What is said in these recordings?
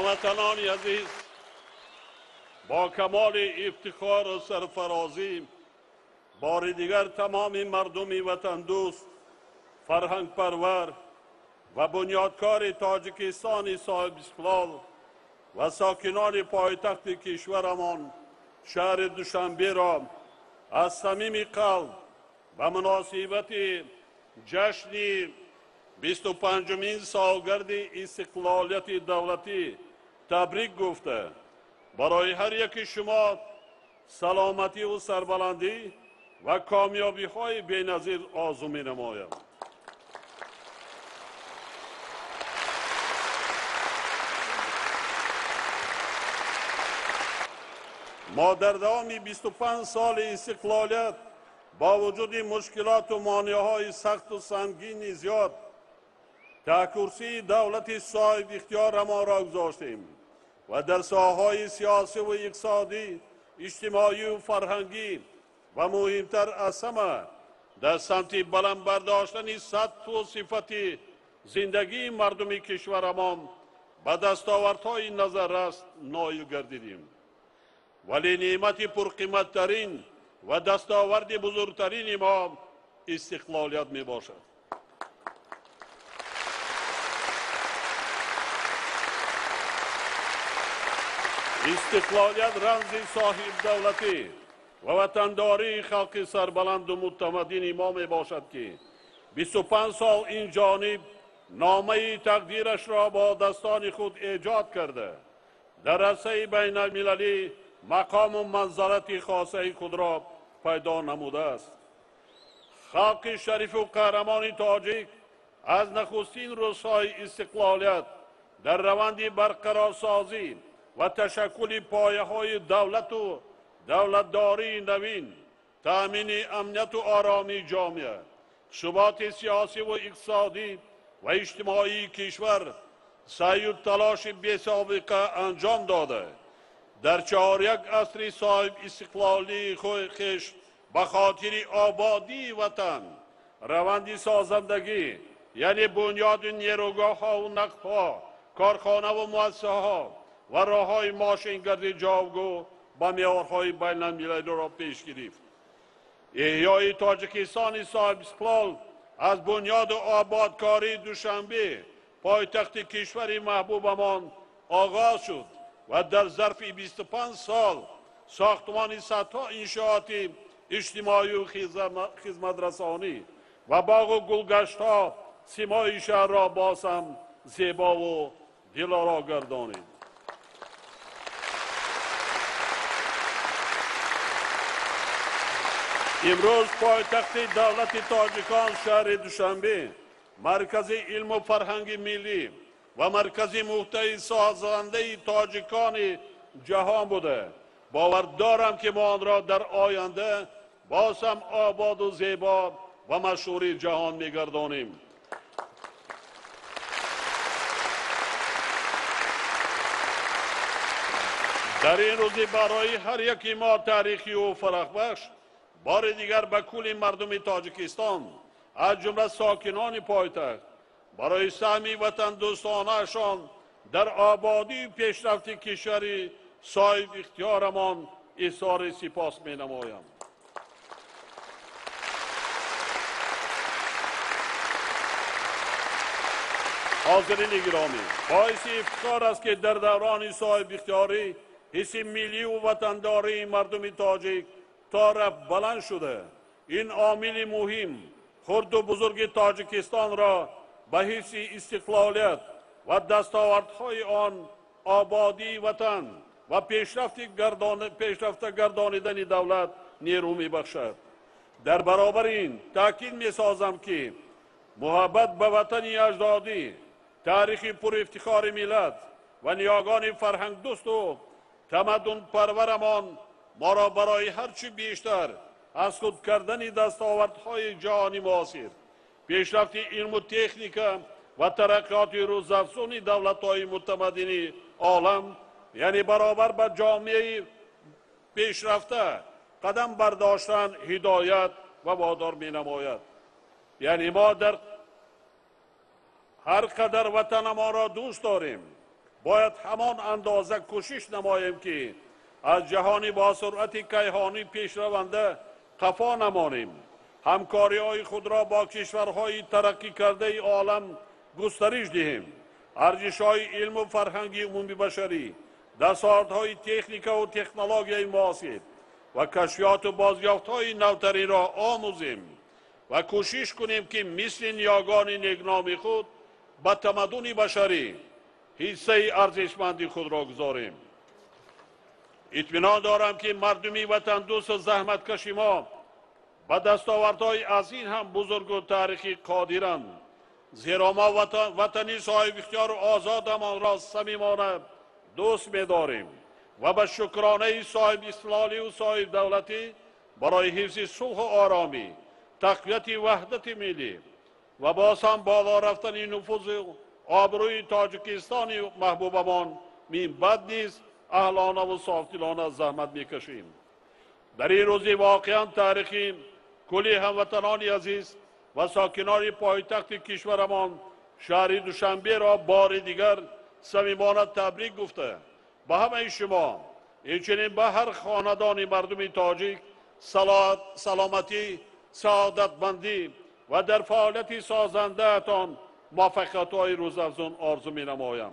هموطنان عزیز، با کمال افتخار و سرفرازی بار دیگر تمام مردم وطن دوست، فرهنگ پرور و بنیادکار تاجیکستان صاحب استقلال و ساکنان پایتخت کشورمان شهر دوشنبه را از صمیم قلب و مناسبت جشن 25مین سالگرد استقلالیت دولتی تبریک گفته برای هر یک شما سلامتی و سربلندی و کامیابی های بی‌نظیر آرزو می‌نمایم. ما در دوام 25 سال استقلالیت با وجود مشکلات و مانع‌های سخت و سنگین زیاد تا کرسی دولت صاحب اختیار ما را گذاشتیم و در ساحه‌های سیاسی و اقتصادی، اجتماعی و فرهنگی و مهمتر از همه در سمت بلند برداشتن سطح و صفت زندگی مردم کشورمان به دستاوردهای نظررس نایل گردیدیم. ولی نعمت پرقیمتترین و دستاورد بزرگترین ما استقلالیت می باشد. استقلالیت رمز صاحب دولتی و وطنداری خلق سربلند و متمدن ما می باشد که 25 سال این جانب نامه تقدیرش را با دستان خود ایجاد کرده در عرصه بین المللی مقام و منزلت خاصه خود را پیدا نموده است. خلق شریف و قهرمان تاجیک از نخستین روزهای استقلالیت در روند برقرارسازی و تشکل پایه‌های دولت و دولتداری نوین، تأمین امنیت و آرامی جامعه، ثبات سیاسی و اقتصادی و اجتماعی کشور سعی و تلاش بی‌سابقه انجام داده در 4 عصر صاحب استقلالی خویش به خاطر آبادی وطن روند سازندگی، یعنی بنیاد نیروگاه‌ها و نقب‌ها، کارخانه و مؤسسه‌ها و راه‌های ماشین‌گردی جاوگو با معیارهای بین‌المللی را پیش گرفت. احیای تاجیکستان صاحب استقلال از بنیاد آبادکاری دوشنبه پایتخت کشور محبوبمان آغاز شد و در ظرف 25 سال ساختمان صدها انشاءات اجتماعی و خدمترسانی و باغ و گلگشت‌ها سیمای شهر را باز هم زیبا و دلارا گردانید. امروز پایتخت دولت تاجیکان شهر دوشنبه مرکز علم و فرهنگ ملی و مرکز محتوی سازنده تاجیکان جهان بوده. باور دارم که ما آن را در آینده باز هم آباد و زیبا و مشهور جهان می‌گردانیم. در این روزی برای هر یکی ما تاریخی و فرح‌بخش بار دیگر به کل مردم تاجیکستان از جمله ساکنان پایتخت برای سهم وطن دوستانه‌شان در آبادی و پیشرفت کشور صاحب اختیارمان اظهار سپاس می‌نمایم. حاضرین گرامی، باعث افتخار است که در دوران صاحب اختیاری حس ملی و وطنداری مردم تاجیک تا رفت بلند شده. این عامل مهم خرد و بزرگ تاجیکستان را به حس استقلالیت و دستاوردهای آن آبادی وطن و پیشرفت گردانیدن دولت نیرو می‌بخشد. در برابر این تاکید می‌سازم که محبت به وطن اجدادی، تاریخ پر افتخار ملت و نیاگان فرهنگ دوست و تمدن پرورمان ما را برای هرچی بیشتر از خود کردن دستاوردهای جهانی معاصر، پیشرفت علم و تکنیک و ترقیات روزافزون دولت‌های متمدن عالم، یعنی برابر با جامعه پیشرفته قدم برداشتن هدایت و وادار می‌نماید. یعنی ما در هر قدر وطن ما را دوست داریم، باید همان اندازه کوشش نماییم که از جهانی با سرعت کیهانی پیشرونده قفا نمانیم. همکاری‌های خود را با کشورهای ترقی کرده عالم گسترش دهیم. ارزش‌های علم و فرهنگی عمومی بشری، دستاوردهای تکنیک و تکنولوژی معاصر و کشفیات و بازیافت‌های نوترین را آموزیم و کوشش کنیم که مثل نیاگان نیکنام خود به تمدن بشری حصه ارزشمندی خود را گذاریم. اطمینان دارم که مردمی وطن دوست و زحمتکش ما به دستاوردهای از این هم بزرگ و تاریخی قادرند، زیرا ما وطنی صاحب اختیار و آزادمان را صمیمانه دوست می‌داریم و به شکرانه صاحب استقلالی و صاحب دولتی برای حفظ صلح و آرامی، تقویت وحدت ملی و باز هم بالا رفتن نفوذ و آبروی تاجیکستان محبوبمان من بد نیست اهلانه و صافدلانه زحمت میکشیم. در این روز واقعا تاریخی کلی هموطنان عزیز و ساکنان پایتخت کشورمان شهر دوشنبه را بار دیگر صمیمانه تبریک گفته به همه شما، همچنین به هر خاندان مردم تاجیک سلامتی، سعادتمندی و در فعالیت سازنده اتان موفقیت‌های روزافزون آرزو می‌نمایم.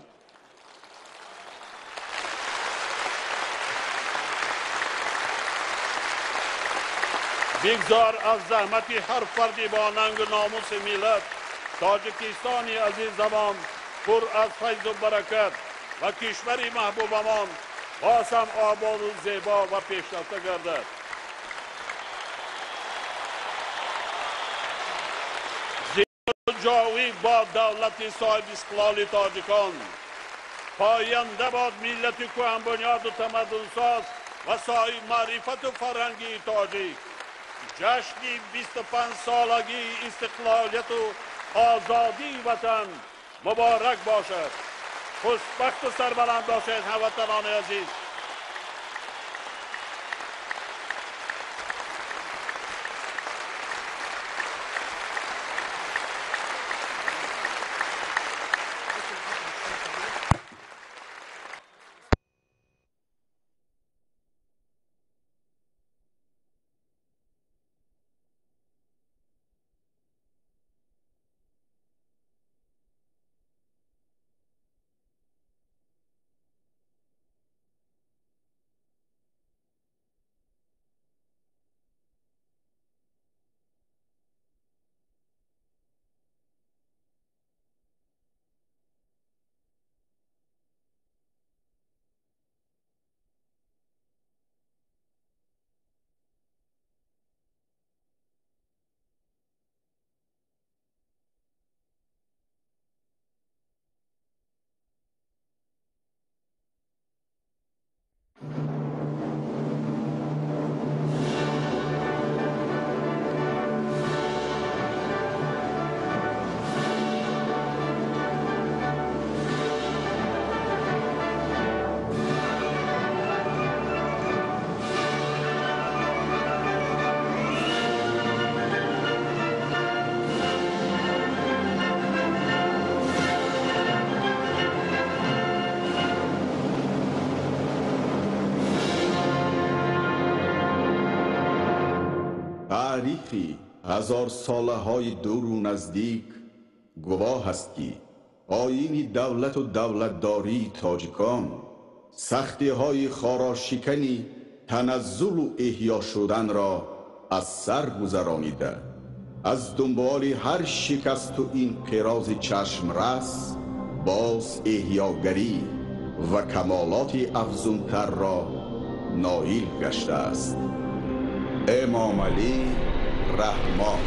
بگذار از زحمت هر فردی با ننگ و ناموس ملت تاجیکستانی عزیز زمان پر از فیض و برکت و کشوری محبوبمان باز هم آباد و زیبا و پیشرفته گردد. جاوی با دولت صاحب استقلال تاجیکان پاینده باد ملت کهن بنیاد و تمدن ساز و صاحب معرفت و فرهنگی تاجیک. جشن 25 سالگی استقلالیت و آزادی وطن مبارک باشد. خوشبخت و سربلند باشید هموطنان عزیز. تاریخی هزار ساله های دور و نزدیک گواه است که آیین دولت و دولتداری تاجیکان سختی های خاراشکنی تنزل و احیا شدن را از سر گذرانیده، از دنبال هر شکست و انقراض چشم رس باز احیاگری و کمالات افزونتر را نائل گشته است. امام علی رحمان.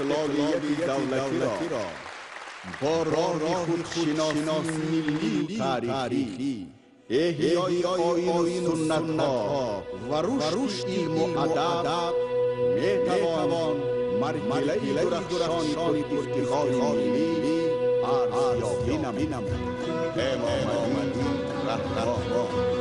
استقلالیت دولتی را با راه خودشناسی ملی تاریخی، احیای آیین و سنت‌ها و رشد علم و ادب میتوان مرحله درخشان افتخار ملی ارزیابی نمود. امام علی رحمه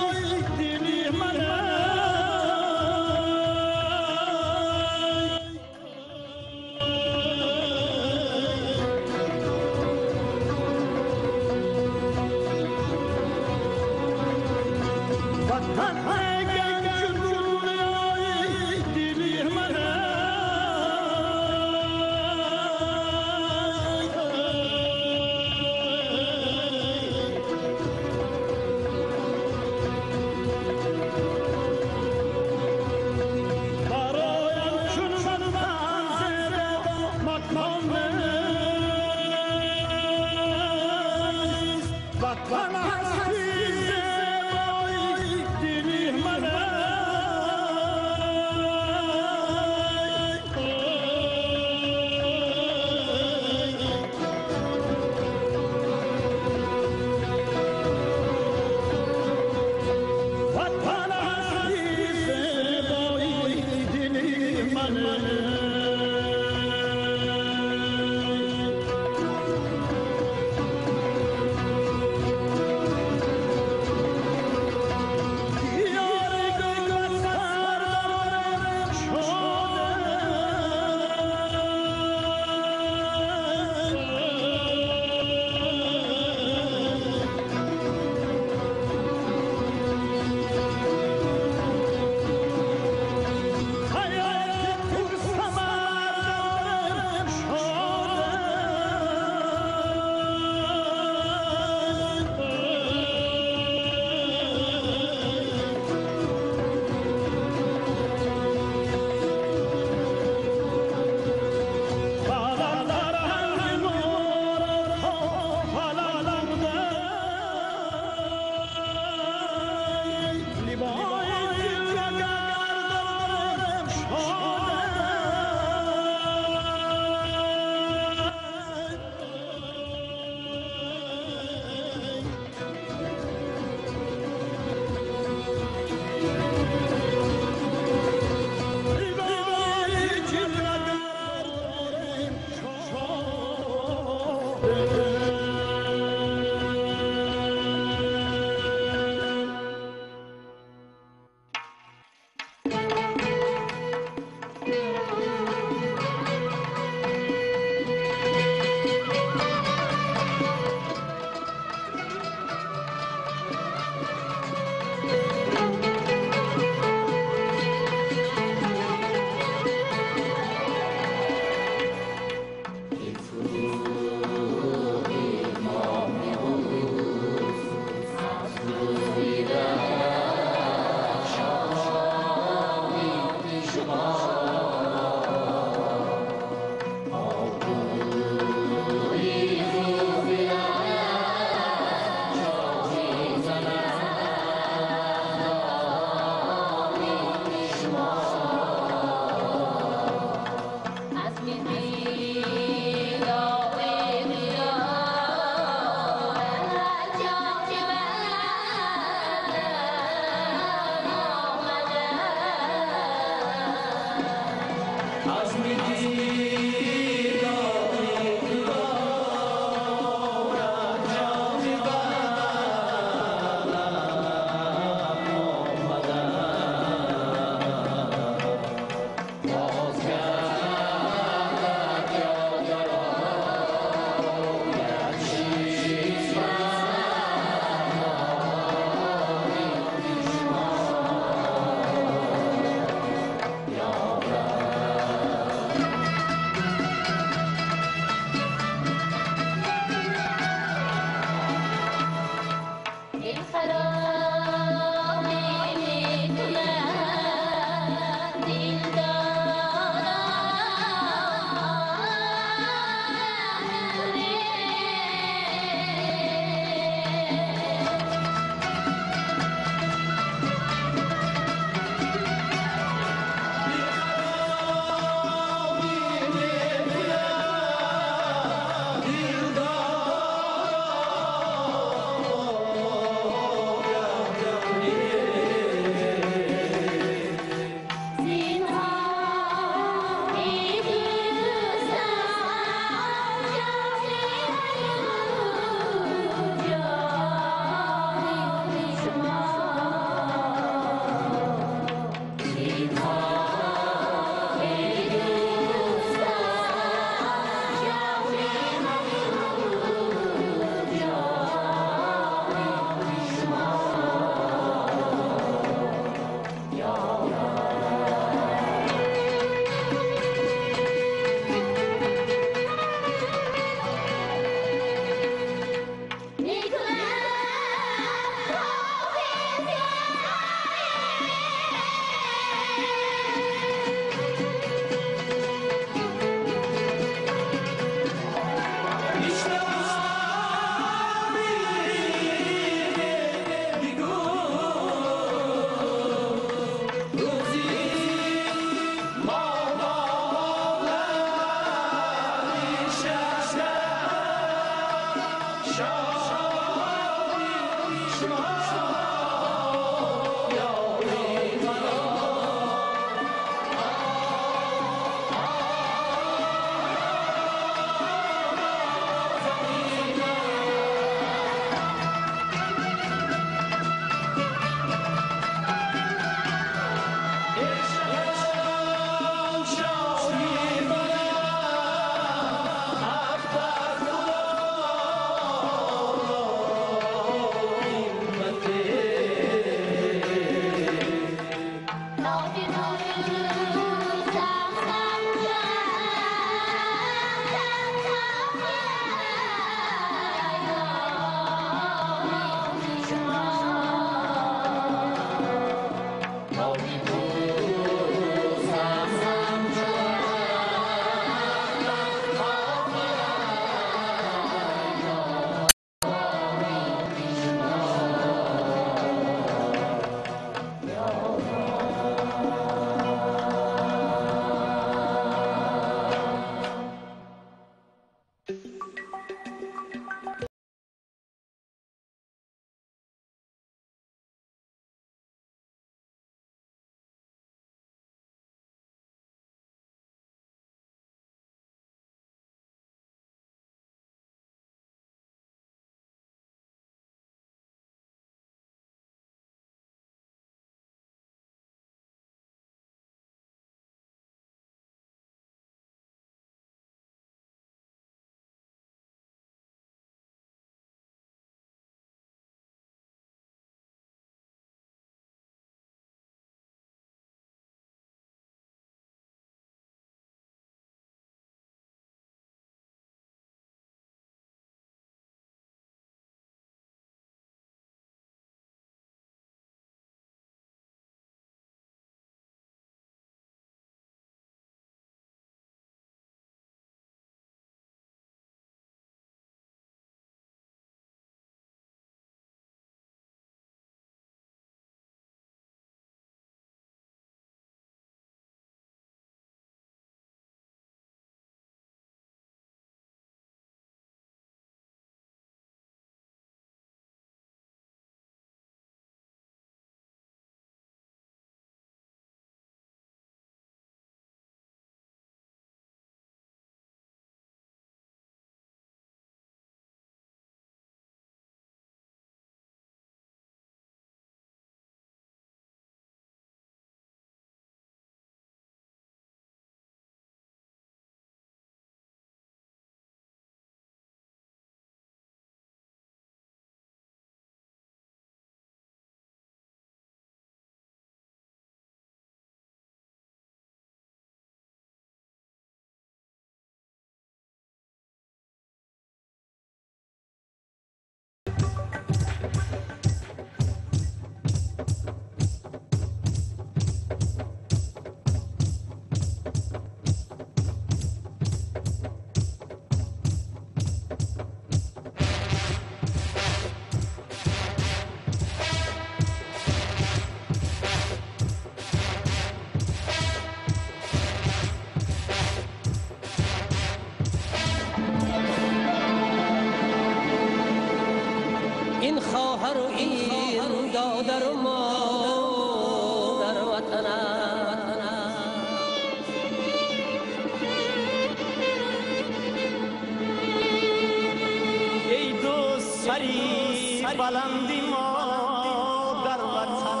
بلندی ما در وطن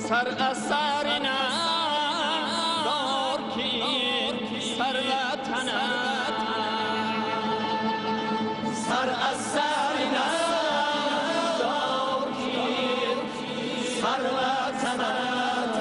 سر از سر ندار که سر وطنت سر از سر ندار که سر وطنت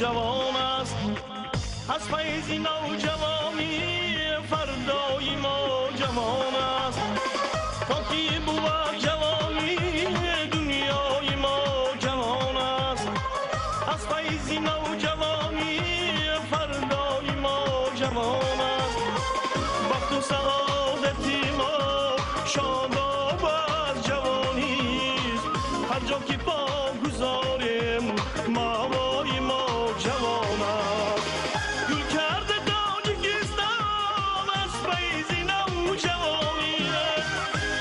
جوان است، از فیض نوجوانی فردای ما جوان است. تا کی بود جوانی دنیای ما جوان است، از فیض نوجوانی فردای ما جوان است. بخت و سعادتی ما شاداب از جوانی است، هر جا که پا گذاریم ماوای ما جوان است. گل کرده تاجیکستان از فیض نوجوانی،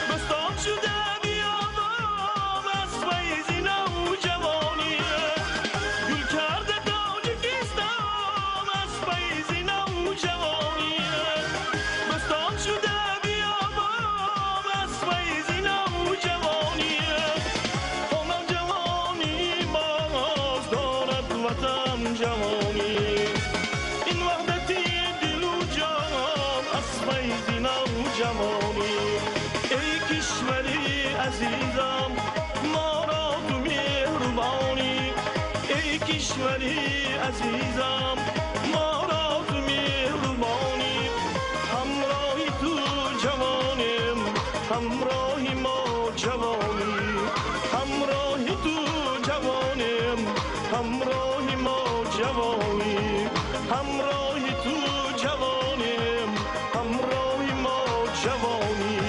بستان شده بیابان از فیض نوجوانی. گل کرده تاجیکستان از فیض نوجوانی، بستان شده بیابان از فیض نوجوانی. خانه جوانی ماست دارد وطن جوانی، این وحدتی دل و جان از فیض نوجوانی. ای کشوری عزیزم ما را تو مهربانی، ای کشوری عزیزم ما را تو مهربانی. همراهی تو جوانیم، همراهی ما جوانی، همراهی تو جوانیم، همراهی ما جوانی، همراهی تو جوانیم، همراهی ما جوانی.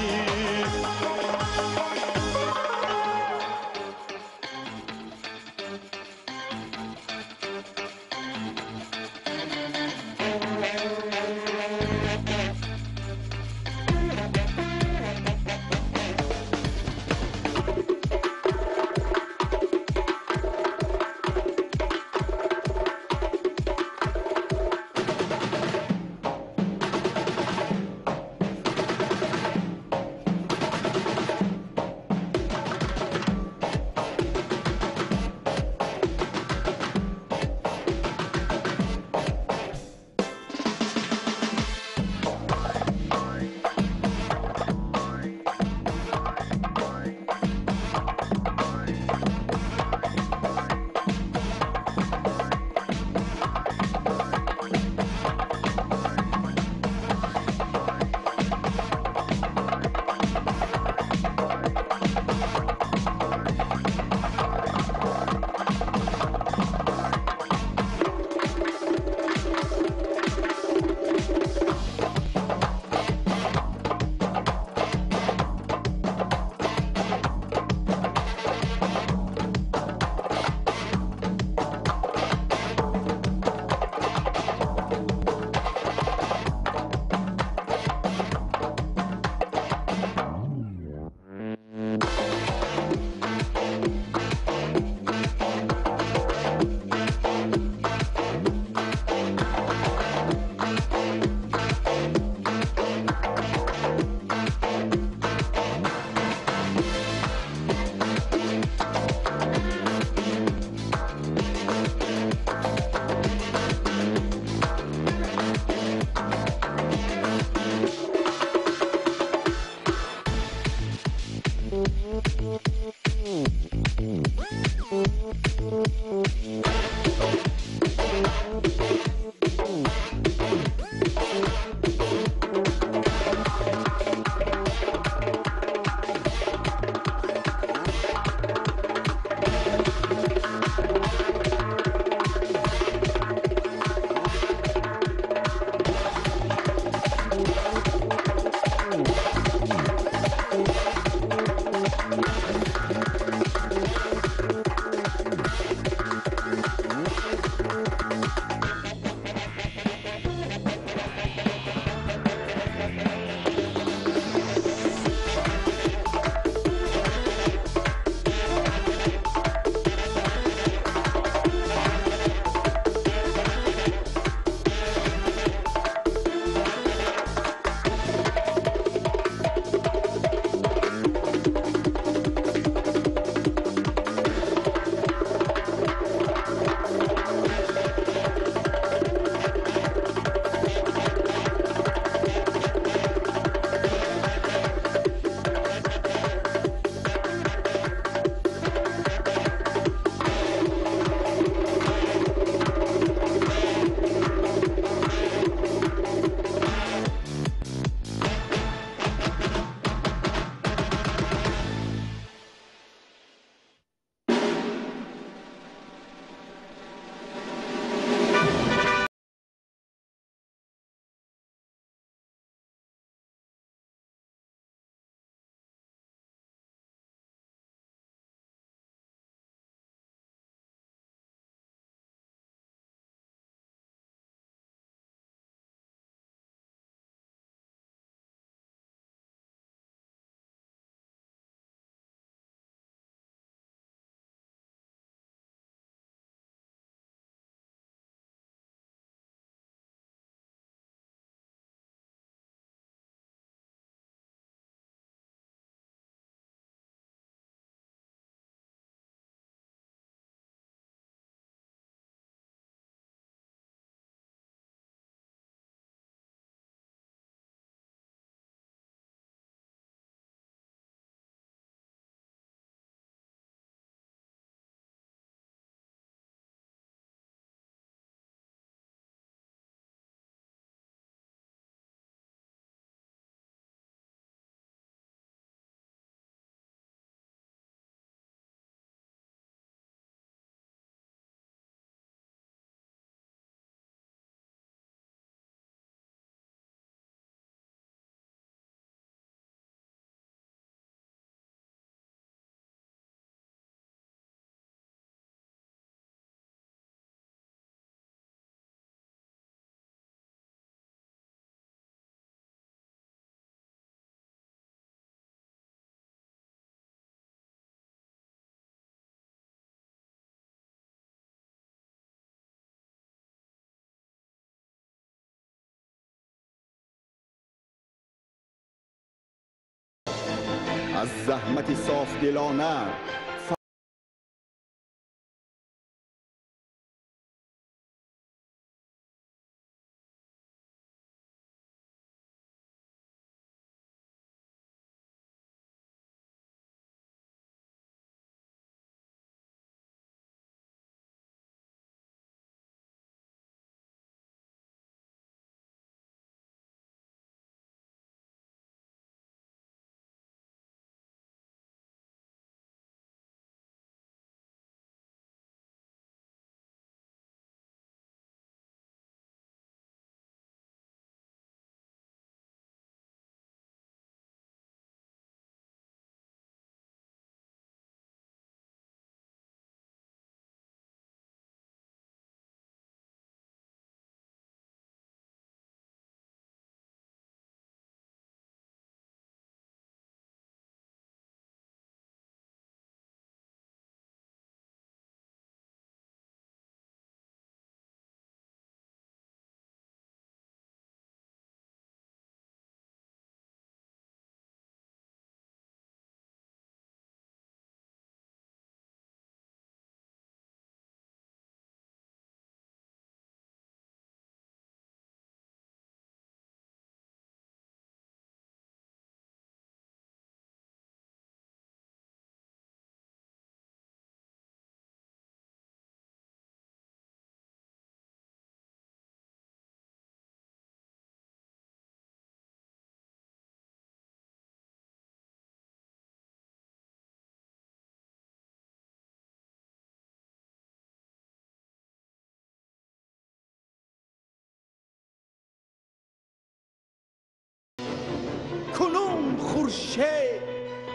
از زحمت صاف دلانه کنون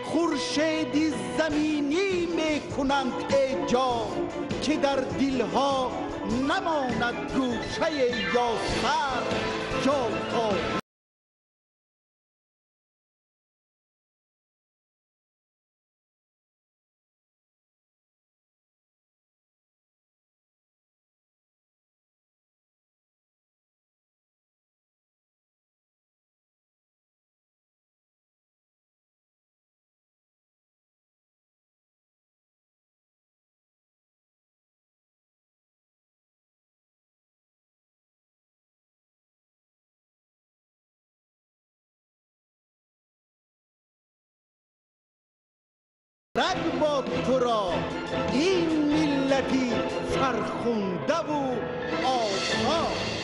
خورشیدی زمینی میکنند ایجاد که در دلها نماند گوشه یا سر یا پا. رگ با تو را این ملتی فرخنده و آزاد.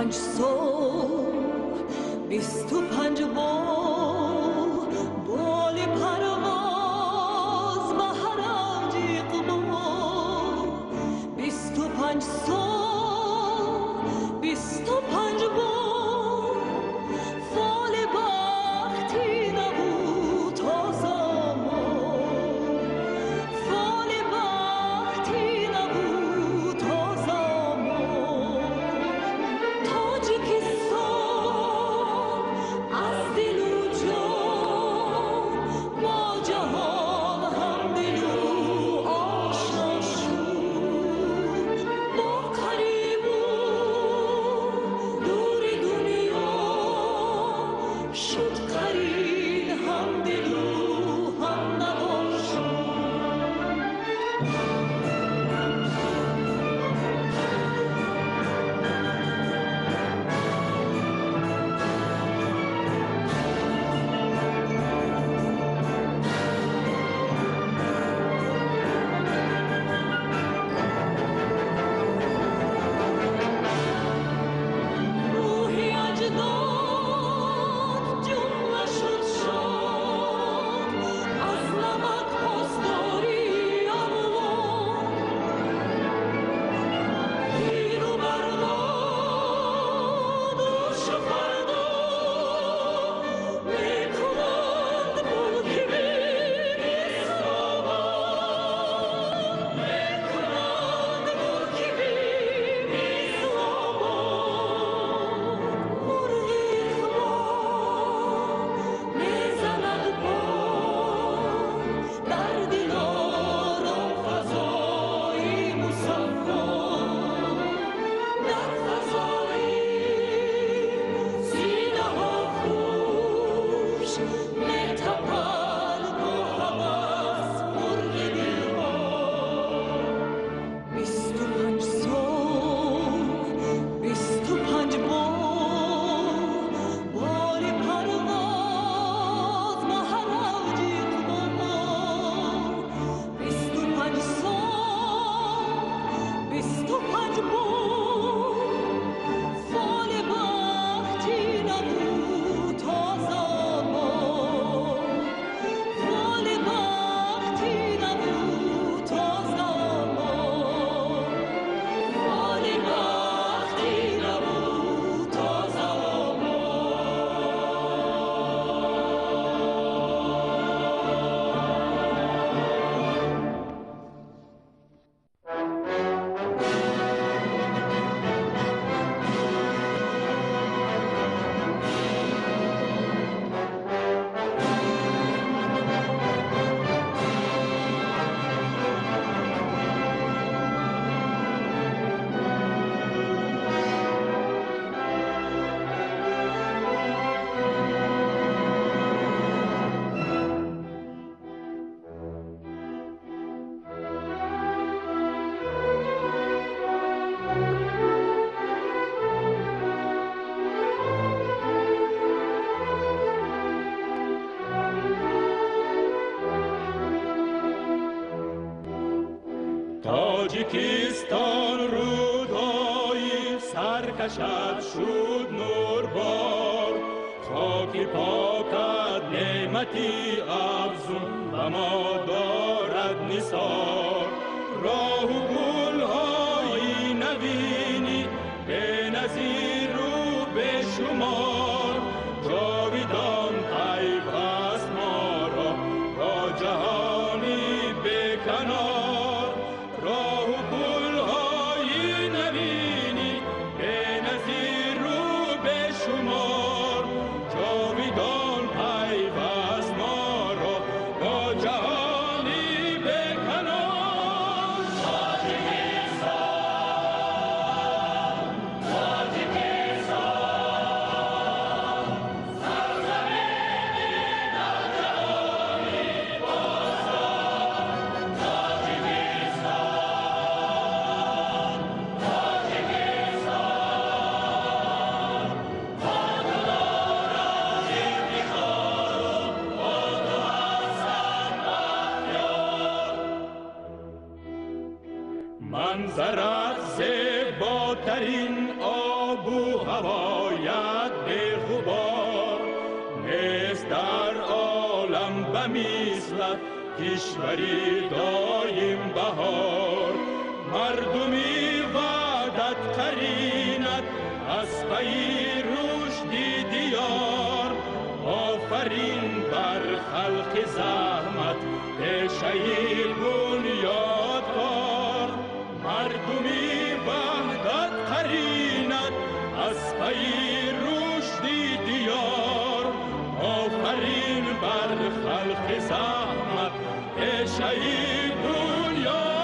25 سال 25 بار بال پرواز به هر اوج اقبال 25 سال 25 بار فال بختی نبود تا زمان فال بختی نبود تا زمان تاجیکستان از دل و جان با جهان هم دل و آشنا شد با قریب و دور دنیا شد قرین هم دل و هم نوا شد روحی اجداد جمله شد شاد از نمک پاسداری اموال پیرو برداد و شفردا میکنند ملک بیر اسلامان میکنند ملک بیر اسلامان مرغ اقبال میزند بال در دلاران فضایی مصفا در فضایی سینه ها خوش میتپند با هوس مرغ دلها 25 سال 25 بار بال پرواز به هر اوج اقبال 25 سال 25 بار فال بختی نبود تا زمان فال بختی نبود تا زمان فال بختی نبود تا زمان تاجیکستان رودهایی سرکشد شد نوربار خاک پاکت نعمتی افزون و ما دارد نثار راه و گلهای نوینی بنظیر و بشمار جاویدان پیوست ما را با جهانی بکنار راه و گلهای نوینی بنظیر و بشمار جاویدان پیوست ما را با جهانی بکنار تاجیکستان منظرت زیباترین آب و هوایت به غبار، نیست در عالم به مثلت کشوری دایم بهار. مردمی وعدت قرینت از پی رشد دیار، آفرین بر خلق زحمت پیشه بنیادکار. مردمی وحدت قرینت از پی رشد دیار، آفرین بر خلق زحمت پیشه بنیادکار.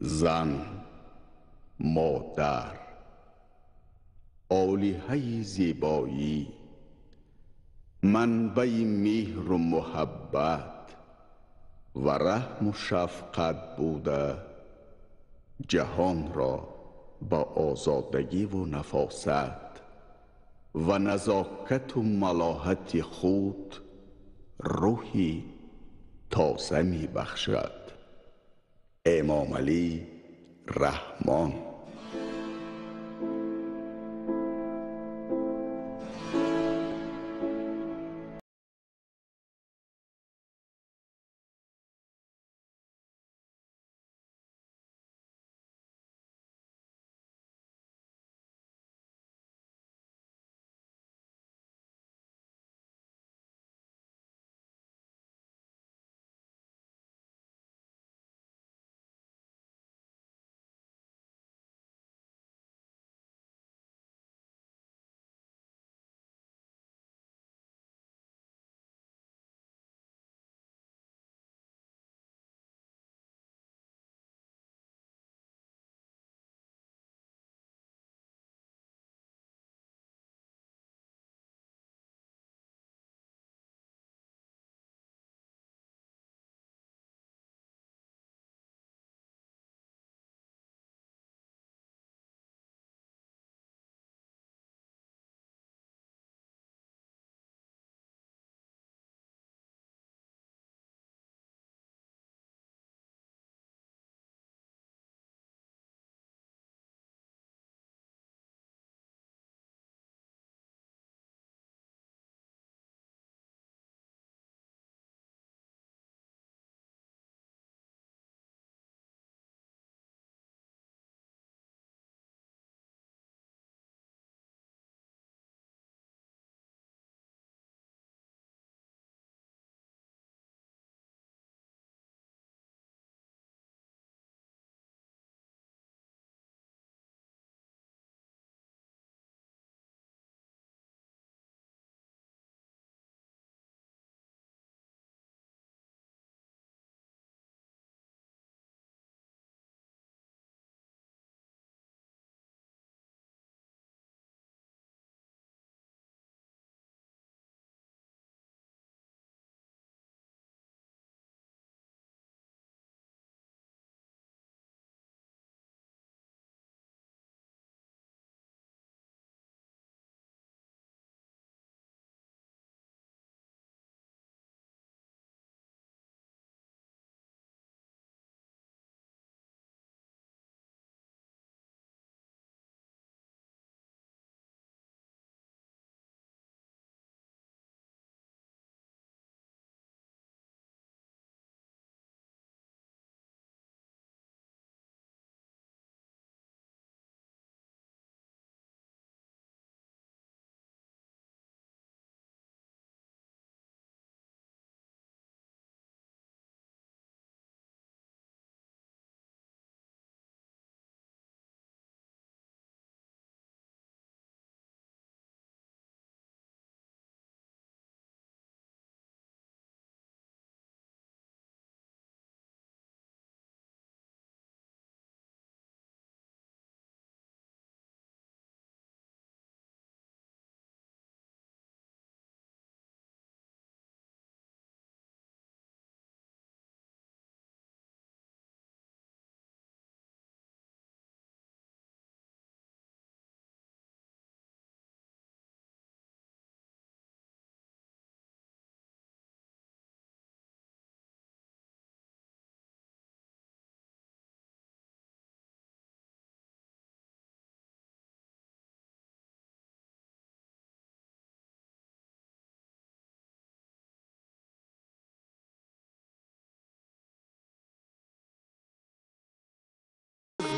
زن، مادر، عالیه زیبایی، منبع مهر و محبت و رحم و شفقت بوده، جهان را با آزادگی و نفاست و نزاکت و ملاحت خود روحی تازه می بخشد. امام علی رحمان.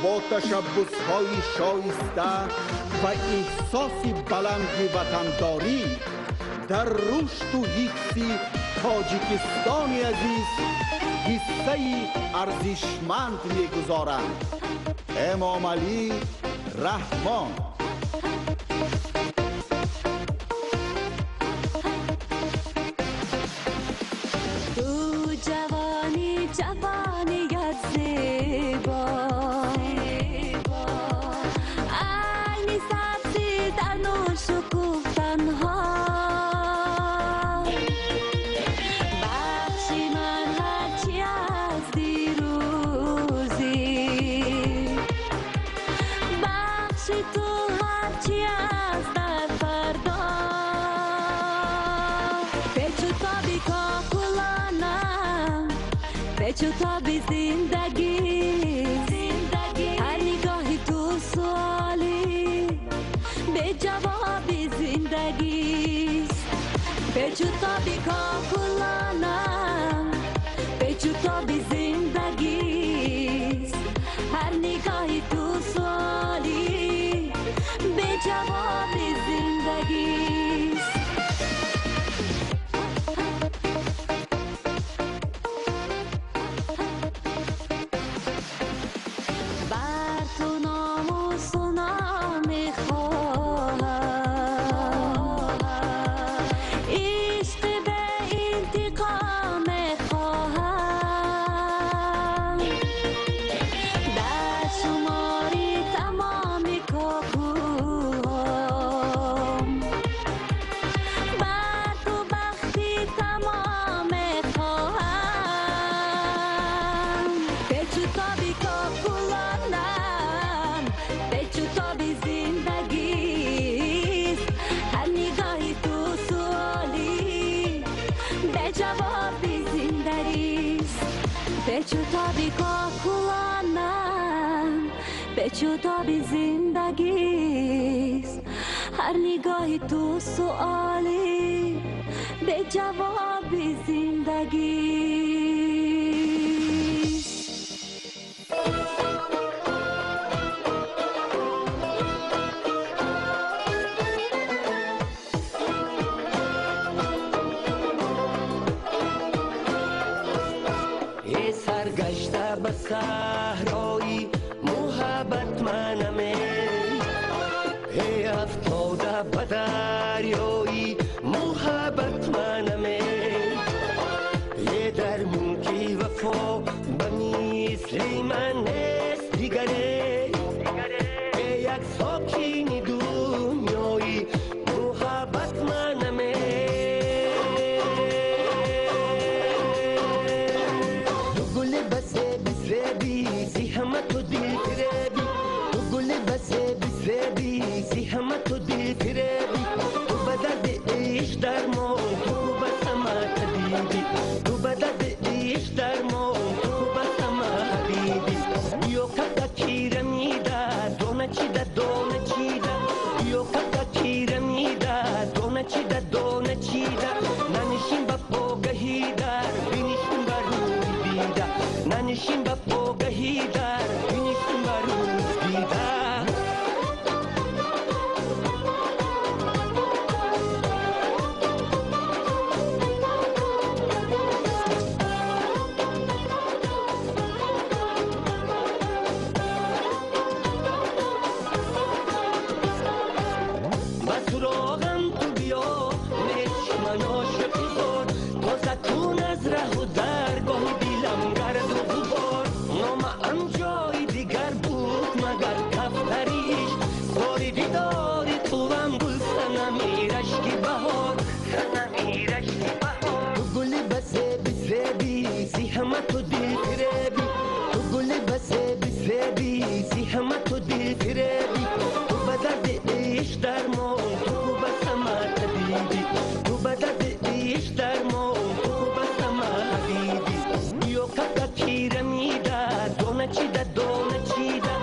با تشبس‌های شایسته و احساس بلند وطنداری در رشد و حفظ تاجیکستان عزیز حصه‌ای ارزشمند می‌گذارند. امام علی رحمان. چطابی زندگی هر نگاهی تو سوالی به جوابی زندگی به چطابی کاکلانم به چطابی زندگی هر نگاهی تو سوالی به جوابی زندگی چطابی زندگیست هر نگاهی تو سوالی به جوابی زندگیست. ای سرگشته به صحرایی محبت منمه ای افتاده به دریایی محبت منمه ای درمون که وفا به مثل من نیست دیگره ای یک ساکین دنیایی محبت منمه تو گل بسه بسربی سی همه تو دل فریبی تو گل بسه بسربی سی همه تو دل فریبی تو بدد عشق درمان تو بس همه طبیبی تو بدد عشق درمان تو بس همه حبیبی بیو کتا کیره میده دونه چیده دونه چیده بیو کتا کیره میده دونه چیده دونه چیده ننشین با پاگهی در بینشین بر روی بیده ننشین با پاگهی در بینشین بر روی بیده سراغم تو بیا نش من عاشقی بار تازه کن از ره و درگاه دیلم گرد و غبار نامم جای دیگر بود مگر دفتریش ساری دیداری تو هم گل سنمی رشکی بهار سنمی رشکی بهار تو گل بسه بسربی سی همه تو دل فریبی تو گل بسه بسربی سی همه تو دل فریبی تو بدد عشق درمان تو بس همه طبیبی تو بدد عشق درمان تو بس همه حبیبی بیو کتا کیره میده دونه چیده دونه چیده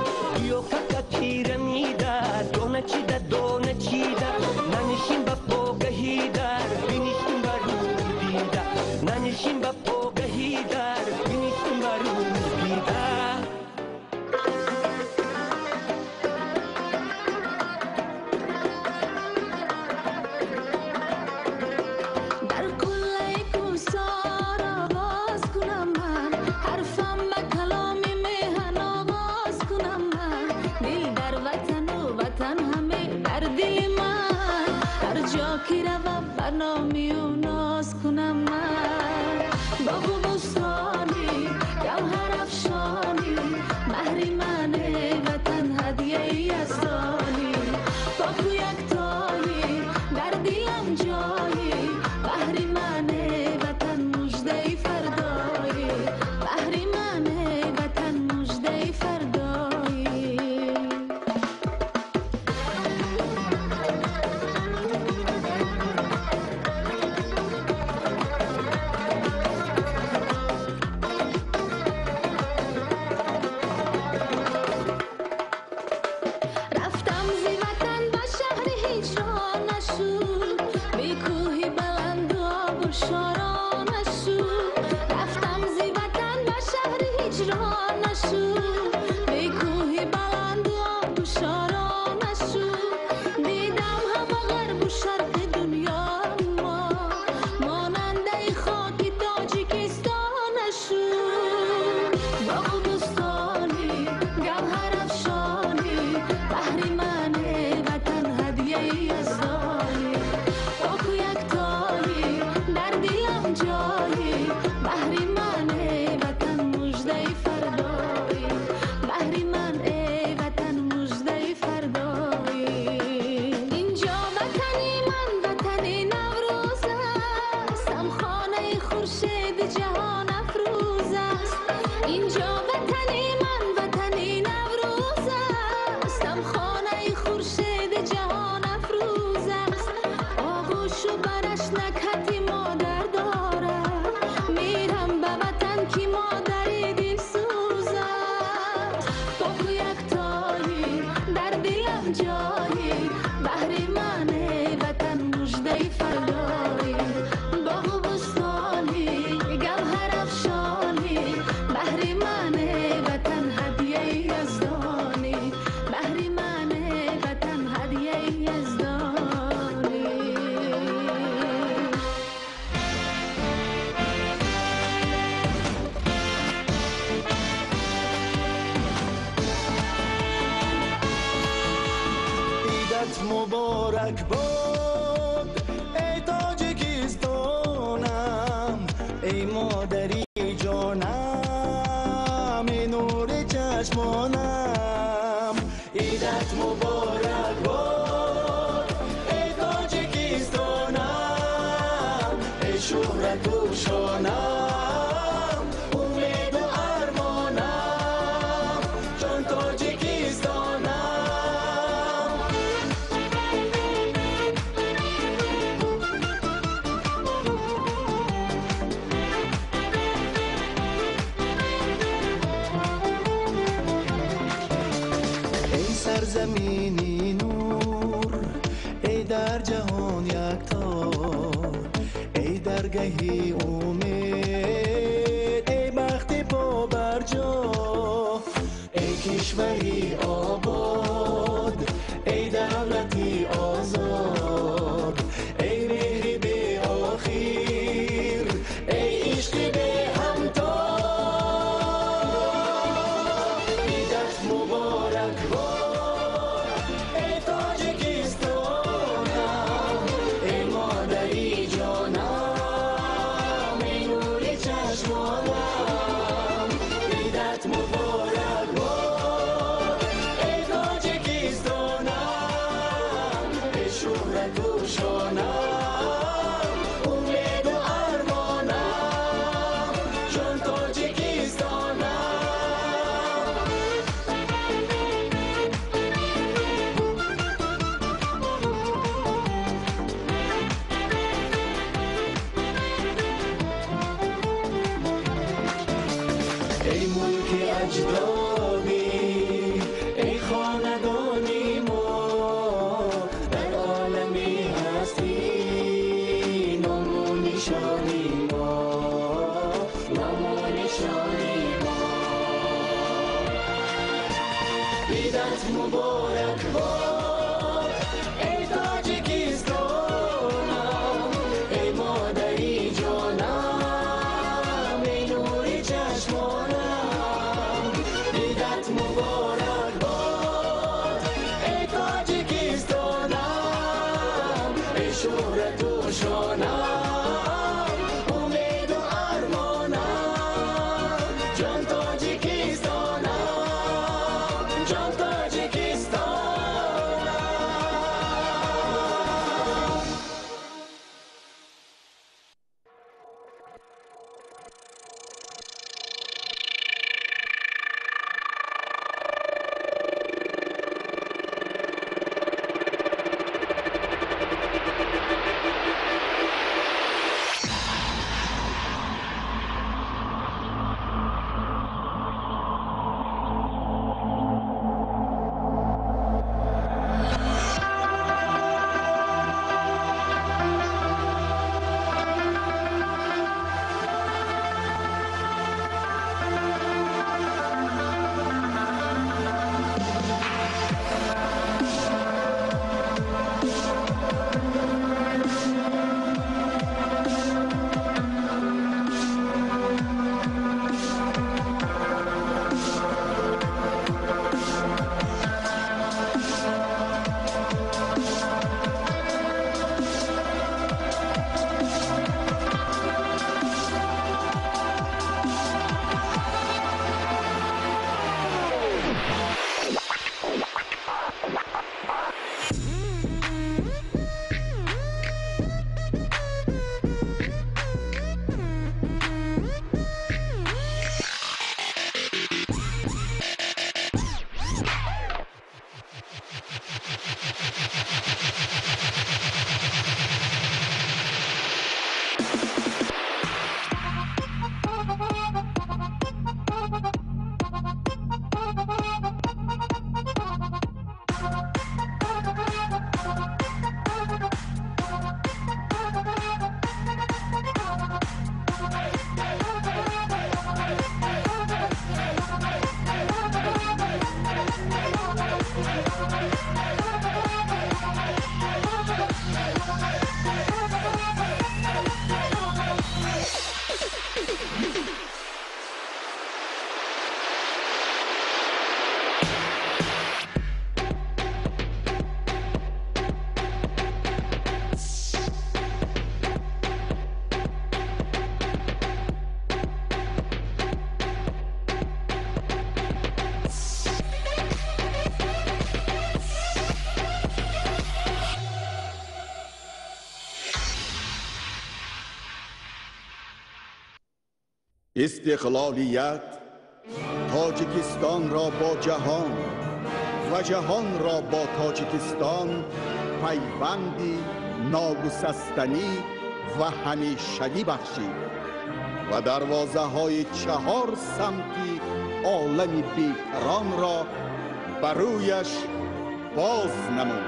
بیو کتا کیره میده دونه چیده دونه چیده ننشین با پاگهی در بینشین بر روی دیده ننشین با پاگهی در بینشین بر روی دیده بهر من وطن هدیه یزدانی پاک و یکتایی در دلم جایی بهر من وطن مژده فردایی بهر من وطن مژده فردایی رفتم زی وطن و شهر هجران نشد بی کوهی بلند و آبشاران نشد رفتم زی وطن و شهر هجران نشد بی کوهی بلند و آبشاران نشد دیدم همه غرب و شرق دنیا ما ماننده خاک تاجیکستان نشد باغ و بستانی گوهر افشانی بهر من وطن هدیه یزدانی پاک و یکتایی در دلم جایی بهر من وطن مژده فردایی بهر من وطن مژده فردایی اینجا وطنی من وطنی نوروز است هم خانه خورشید جهان افروز است اینجا وطنی من وطنی نوروز است هم خانه خورشید جهان افروز است آغوش و برش نکهتی مادر دارد میرم به وطن که مادری دل سوز است پاک و یکتایی در دلم جایی بهر من وطن مژده فردایی باغ و بستانی گوهر افشانی بهر من وطن هدیه یزدانی بهر من وطن هدیه یزدانی عیدت مبارک باد ای تاجیکستانم ای مادری جانم ای نور چشمانم عیدت مبارک باد ای تاجیکستانم ای شهرت و شانم امید و ارمانم جان تاجیکستانم ای سرزمینی نور ای در جهان یکتا ای درگاهی امید ای بخت پا بر جا ای کشوری آباد ای دولتی آزاد ای مهری به آخر ای عشق به همتا عیدت مبارک باد ای تاجیکستانم ای مادری جانم ای نور چشمانم عیدت مبارک باد ای تاجیکستانم ای شهرت و شانم امید و ارمانم جان تاجیکستانم ای ملک اجدادی ای خاندانی ما در عالمی هستی نام و نشانی ما نام و نشانی ما عیدت مبارک باد ای تاجیکستانم ای مادری جانم ای نور چشمانم عیدت مبارک باد ای تاجیکستانم ای شهرت و شانم امید و ارمانم جان تاجیکستانم استقلالیت تاجیکستان را با جهان و جهان را با تاجیکستان پیوندی ناگسستنی و همیشگی بخشید و دروازه‌های 4 سمتی عالم بیکران را برویش باز نمود.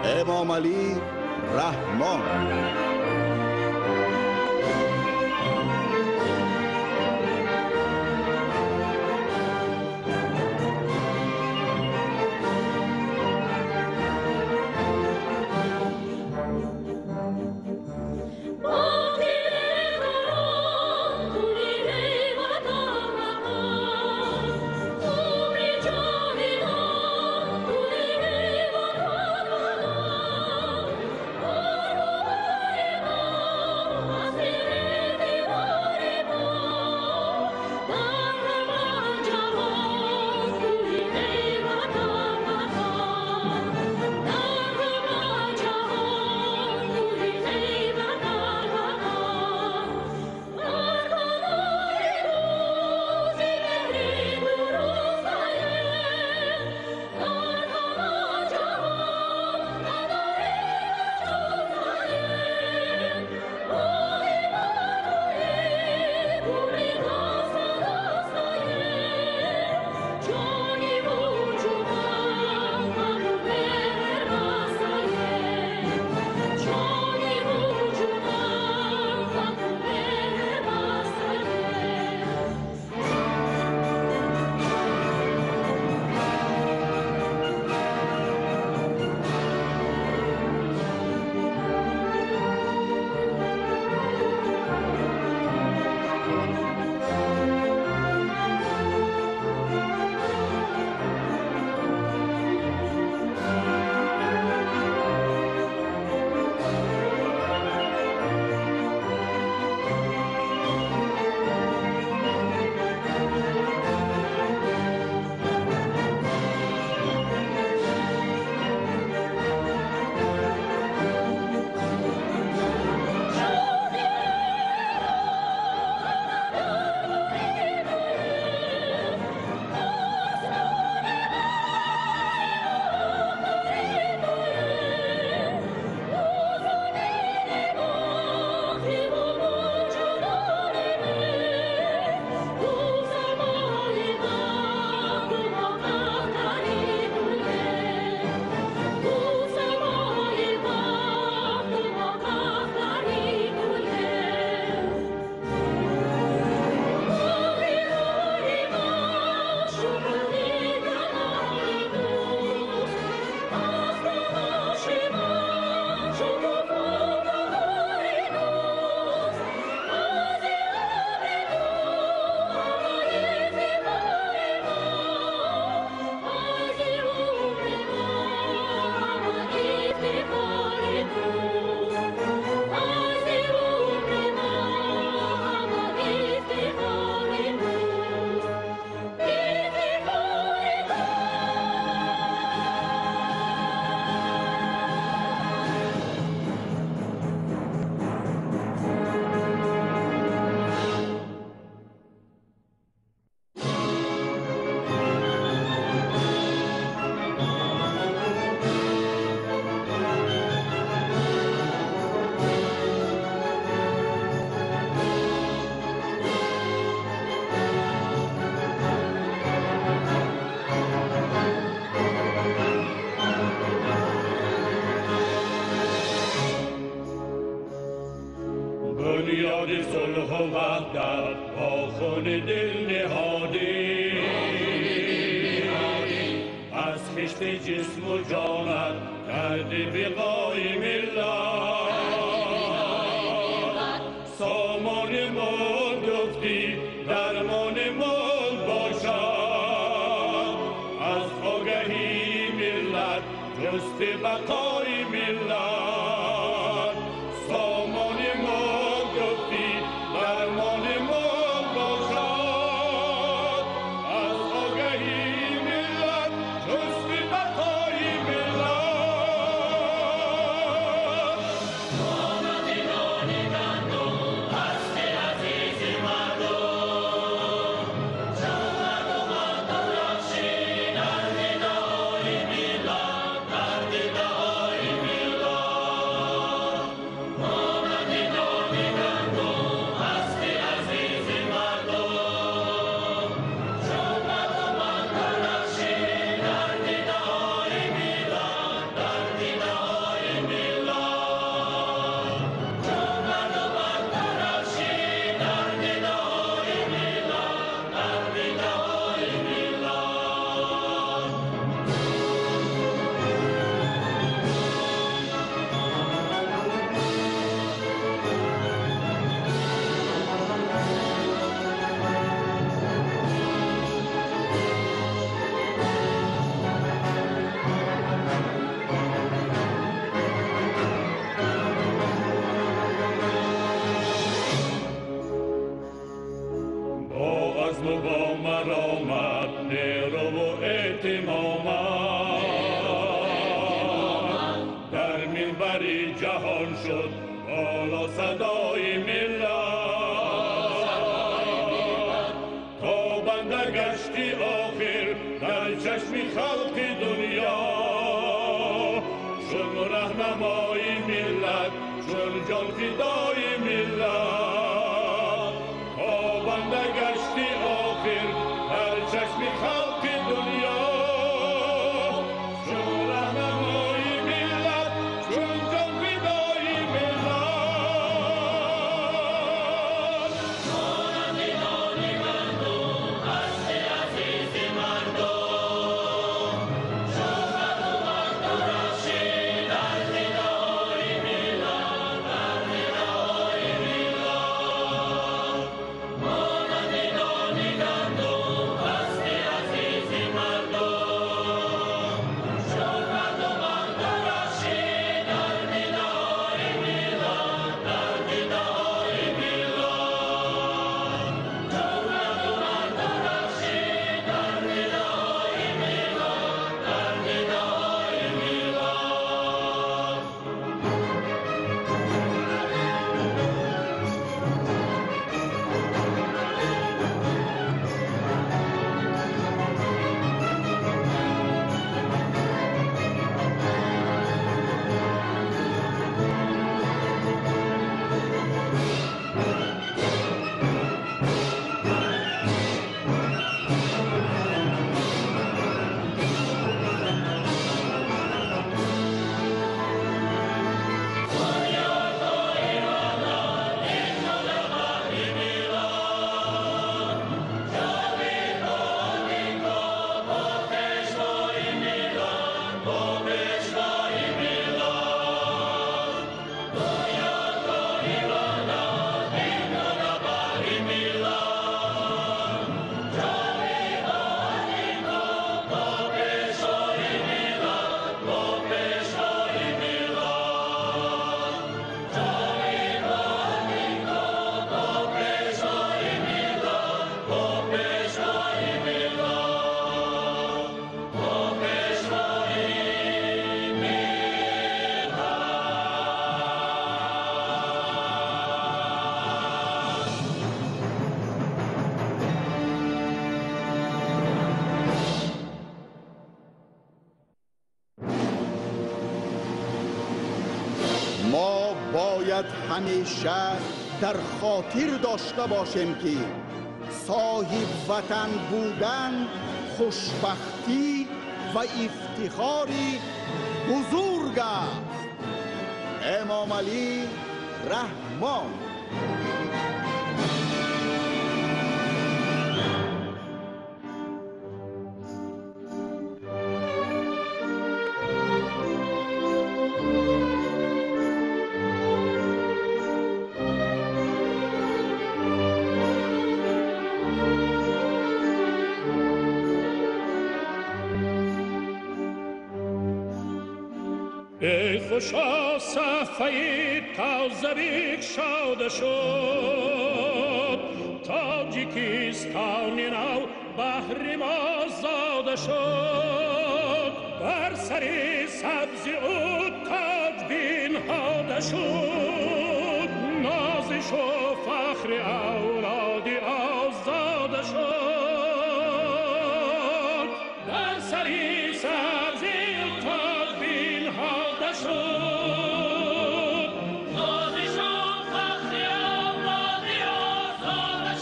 امام علی رحمان. بنیاد صلح و وحدت با خون دل نهادی از خشت جسم و جانت کرده بقای ملت سامان ملک گفتی درمان ملک باشد از آگهی ملت جست بقای ملت آمد نان گندم هست عزیز مردم اهتمامم در منبر جهان شد بالا صدای ملت تا بنده گشتی آخر در چشم خلق دنیا چون رهنمای ملت چون جان فدای ملت تا بنده گشتی آخر در چشم خلق دنیا چون رهنمای ملت چون جان فدای ملت مانند نان گندم هست عزیز مردم شهرت و مجد و رخشی در ندای ملت در ندای ملت مانند نان گندم هست عزیز مردم شهرت و مجد و رخشی در ندای ملت در ندای ملت شهرت و مجد و رخشی در ندای ملت در ندای ملت ما باید همیشه در خاطر داشته باشیم که صاحب وطن بودن خوشبختی و افتخاری بزرگ است. امام علی رحمان. ای خوشا صفحه تازه بگشاده شد تاجیکستان نو بهر ما زاده شد بر سر سبز او تاج بنهاده شد نازش و فخر اولاد آزاده شد بر سر سبز تاج بنهاده شد نازش و فخر اولاد آزاده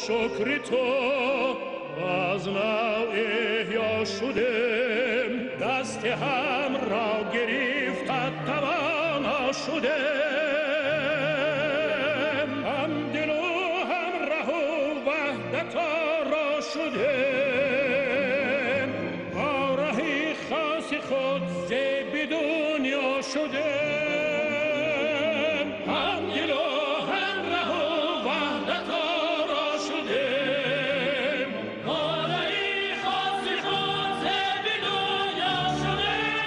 شکر تو از نو احیا شدیم دست هم را گرفت توانا شدیم هم دل و شدیم با رهی خاص خود زیب دنیا شدیم هم دل و هم ره و وحدت آرا شدیم با رهی خاص خود زیب دنیا شدیم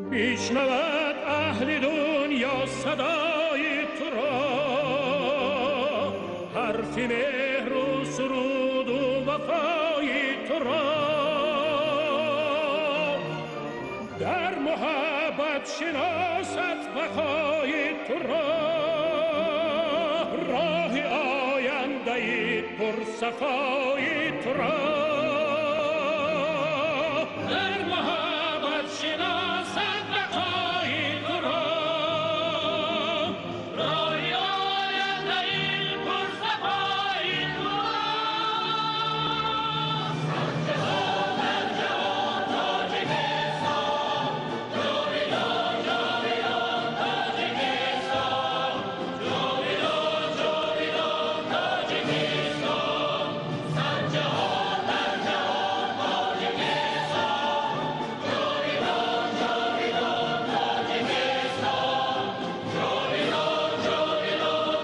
میشنود اهل دنیا صدای تو را حرف مهر و سرود و وفای تو را در محبت شناست بقای تو را راه آینده پرصفای تو را در محبت شناست بقای تو را راه آینده پرصفای تو را جهان در جهان تاجیکستان جاویدان جاویدان تاجیکستان جاویدان جاویدان تاجیکستان صد جهان در جهان تاجیکستان جاویدان جاویدان تاجیکستان جاویدان جاویدان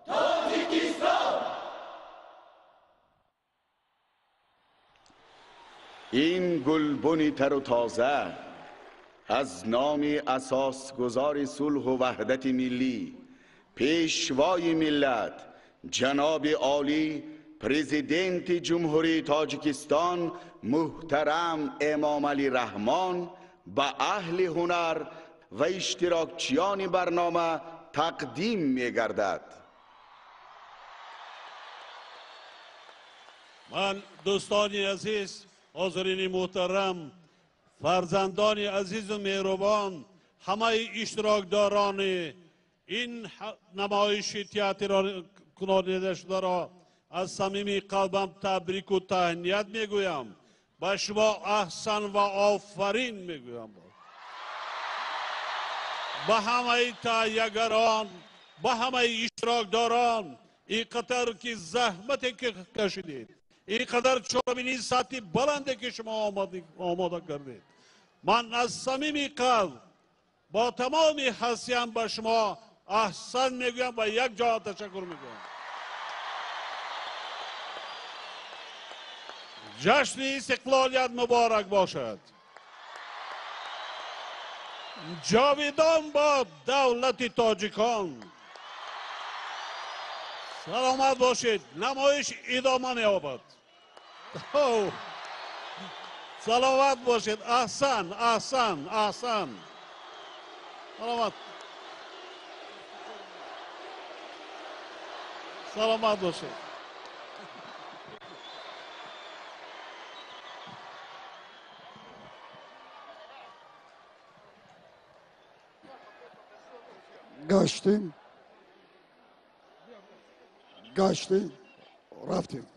تاجیکستان این گلبنی تر و تازه از نام اساسگزار صلح و وحدت ملی پیشوای ملت جناب عالی پرزیدنت جمهوری تاجیکستان محترم امام علی رحمان به اهل هنر و اشتراکچیان برنامه تقدیم می گردد. من دوستان عزیز، حاضرین محترم، فرزندان عزیز و مهربان، همه اشتراکداران این نمایش تئاترکنانیدشуда را از صمیم قلبم تبریک و تهنیت میگویم. به شما احسن و آفرین میگویم. به همه تهیه‌گران، به همه اشتراکداران، این قطر که زحمتی که کشیدید، اینقدر چارمینی سطحی بلنده که شما آماده کردید. من از صمیم قلب با تمام حسیم به شما احسان میگویم و یک جا تشکر میگویم. جشن استقلالیت مبارک باشد. جاویدان باد دولت تاجیکان. سلامت باشید. نمایش ادامه نیابد. سلامت باشید. احسن احسن احسن. سلامت. سلامت باشید. گشتیم رفتیم.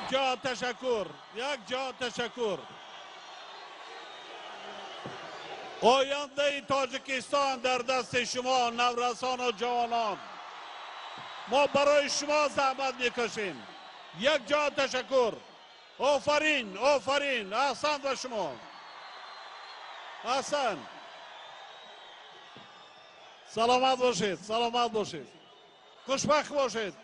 یک جا تشکر. آینده تاجیکستان در دست شما نورسان و جوانان. ما برای شما زحمت میکشیم. یک جا تشکر. آفرین، آفرین، احسن به شما. احسن. سلامت باشید، سلامت باشید. خوشبخت باشید.